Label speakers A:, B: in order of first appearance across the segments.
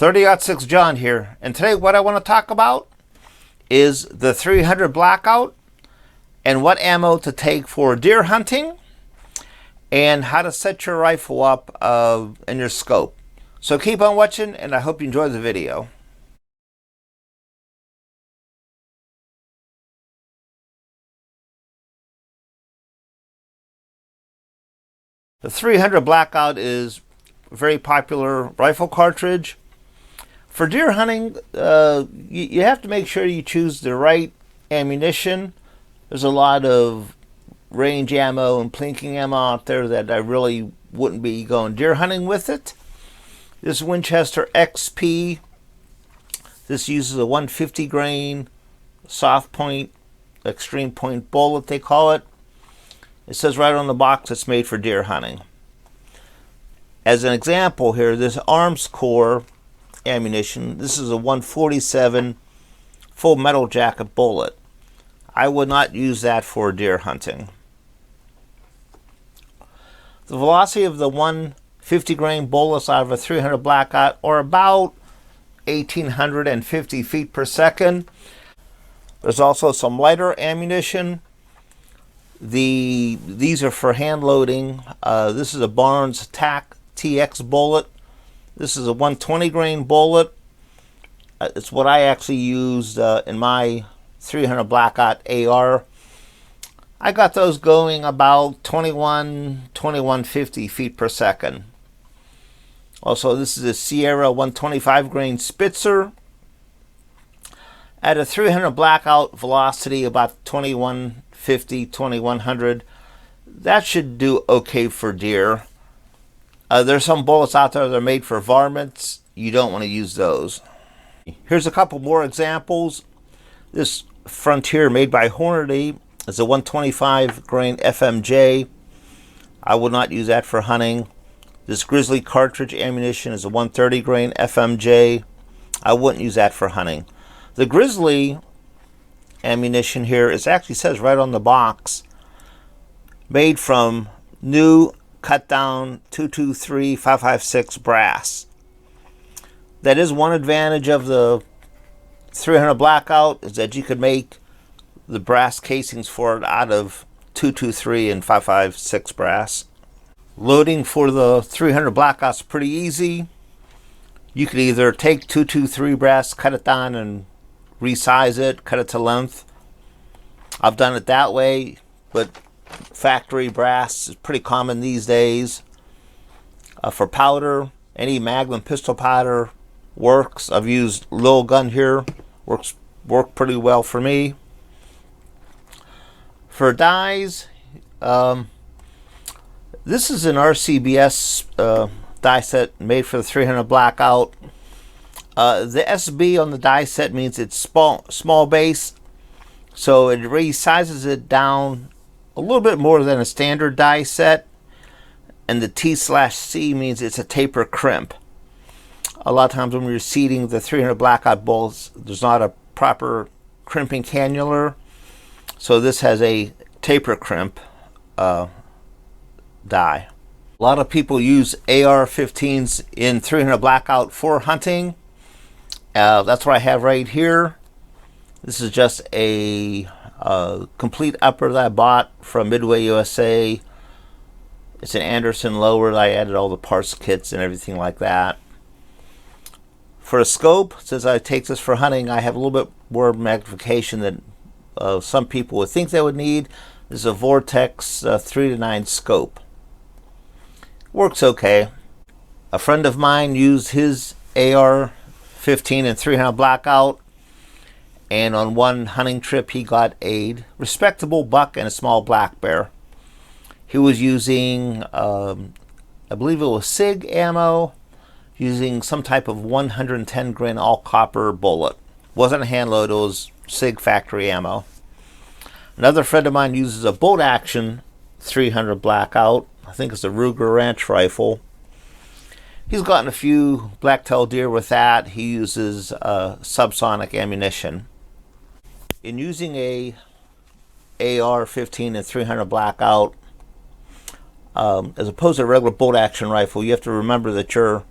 A: 30-06 John here, and today what I want to talk about is the 300 Blackout and what ammo to take for deer hunting and how to set your rifle up in your scope. So keep on watching, and I hope you enjoy the video. The 300 Blackout is a very popular rifle cartridge. For deer hunting, you have to make sure you choose the right ammunition. There's a lot of range ammo and plinking ammo out there that I really wouldn't be going deer hunting with it. This Winchester XP, this uses a 150 grain soft point, extreme point bullet they call it. It says right on the box it's made for deer hunting. As an example here, this Arms Corps ammunition, this is a 147 full metal jacket bullet. I would not use that for deer hunting. The velocity of the 150 grain bullets out of a 300 Blackout are about 1,850 feet per second. There's also some lighter ammunition. These are for hand loading. This is a Barnes TAC TX bullet. This is a 120 grain bullet. It's what I actually used in my 300 Blackout AR. I got those going about 2150 feet per second. Also, this is a Sierra 125 grain Spitzer. At a 300 Blackout velocity about 2150, 2100. That should do okay for deer. There's some bullets out there that are made for varmints. You don't want to use those. Here's a couple more examples. This Frontier made by Hornady is a 125 grain FMJ. I would not use that for hunting. This Grizzly cartridge ammunition is a 130 grain FMJ. I wouldn't use that for hunting. The Grizzly ammunition here, it actually says right on the box, made from new cut down 223 556 brass. That is one advantage of the 300 Blackout, is that you could make the brass casings for it out of 223 and 556 brass. Loading for the 300 Blackout is pretty easy. You could either take 223 brass, cut it down and resize it, cut it to length. I've done it that way, but factory brass is pretty common these days. For powder, any Magnum pistol powder works. I've used Lil Gun here, worked pretty well for me. For dies, this is an RCBS die set made for the 300 Blackout. The SB on the die set means it's small base, so it resizes it down a little bit more than a standard die set, and the T/C means it's a taper crimp. A lot of times when we're seating the 300 Blackout bullets, there's not a proper crimping cannula, so this has a taper crimp die. A lot of people use AR-15s in 300 Blackout for hunting. That's what I have right here. This is just a complete upper that I bought from Midway USA. It's an Anderson lower. I added all the parts kits and everything like that. For a scope, since I take this for hunting, I have a little bit more magnification than some people would think they would need. This is a Vortex 3:9 scope. Works okay. A friend of mine used his AR-15 and 300 Blackout, and on one hunting trip he got a respectable buck and a small black bear. He was using I believe it was SIG ammo, using some type of 110 grain all copper bullet. Wasn't a hand load, it was SIG factory ammo. Another friend of mine uses a bolt action 300 Blackout. I think it's a Ruger Ranch rifle. He's gotten a few black-tailed deer with that. He uses subsonic ammunition. In using a AR-15 and 300 Blackout, as opposed to a regular bolt action rifle, you have to remember that your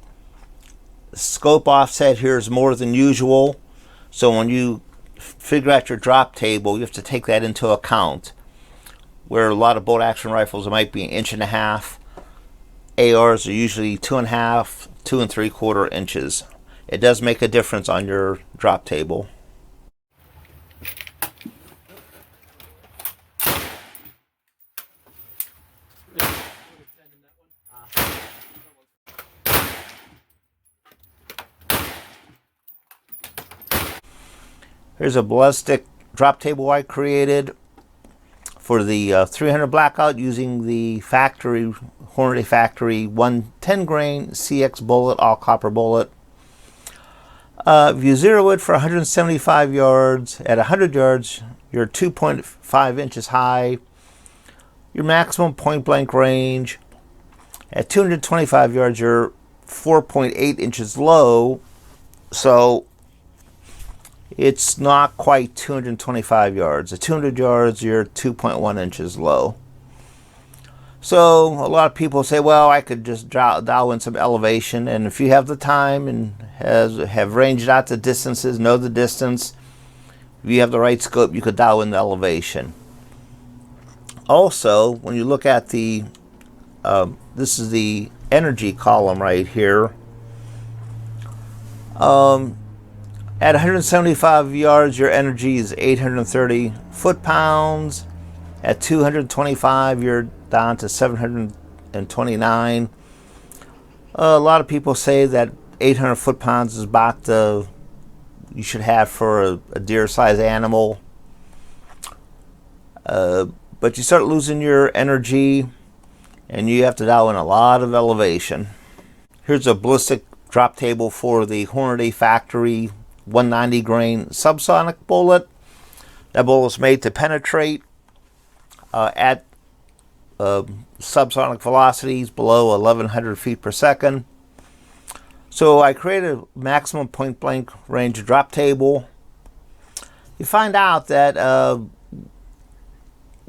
A: scope offset here is more than usual. So when you figure out your drop table, you have to take that into account. Where a lot of bolt action rifles, it might be 1.5 inches. ARs are usually 2.5, 2 3/4 inches. It does make a difference on your drop table. Here's a ballistic drop table I created for the 300 Blackout using the factory Hornady Factory 110 grain CX bullet, all copper bullet. If you zero it for 175 yards, at 100 yards, you're 2.5 inches high. Your maximum point blank range. At 225 yards, you're 4.8 inches low. So it's not quite 225 yards. At 200 yards, you're 2.1 inches low. So a lot of people say, well, I could just dial in some elevation. And if you have the time and have ranged out the distances, know the distance, if you have the right scope, you could dial in the elevation. Also, when you look at the, this is the energy column right here. At 175 yards, your energy is 830 foot-pounds. At 225, you're down to 729. A lot of people say that 800 foot-pounds is about the you should have for a deer-sized animal. But you start losing your energy, and you have to dial in a lot of elevation. Here's a ballistic drop table for the Hornady Factory 190 grain subsonic bullet. That bullet is made to penetrate at subsonic velocities below 1100 feet per second. So I created a maximum point blank range drop table. You find out that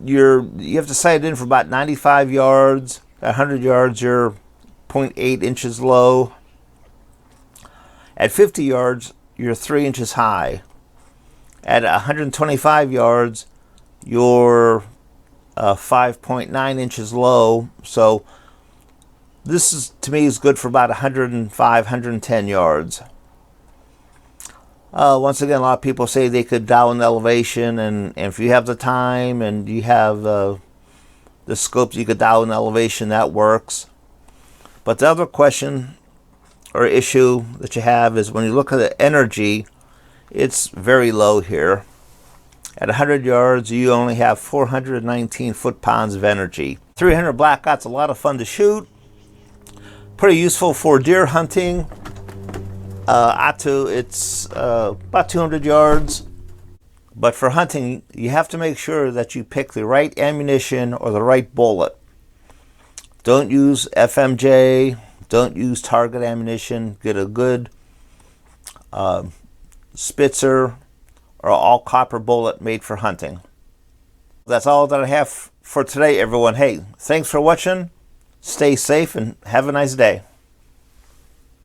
A: you have to sight it in for about 95 yards. At 100 yards, you're 0.8 inches low. At 50 yards, you're 3 inches high. At 125 yards, you're 5.9 inches low. So this is, to me, is good for about 105, 110 yards. Once again, a lot of people say they could dial in the elevation, and if you have the time and you have the scopes, you could dial in the elevation. That works. But the other question or issue that you have is when you look at the energy, it's very low here. At 100 yards, you only have 419 foot-pounds of energy. 300 Blackout's a lot of fun to shoot. Pretty useful for deer hunting. It's about 200 yards. But for hunting, you have to make sure that you pick the right ammunition or the right bullet. Don't use FMJ. Don't use target ammunition. Get a good Spitzer or all copper bullet made for hunting. That's all that I have for today, everyone. Hey, thanks for watching. Stay safe and have a nice day.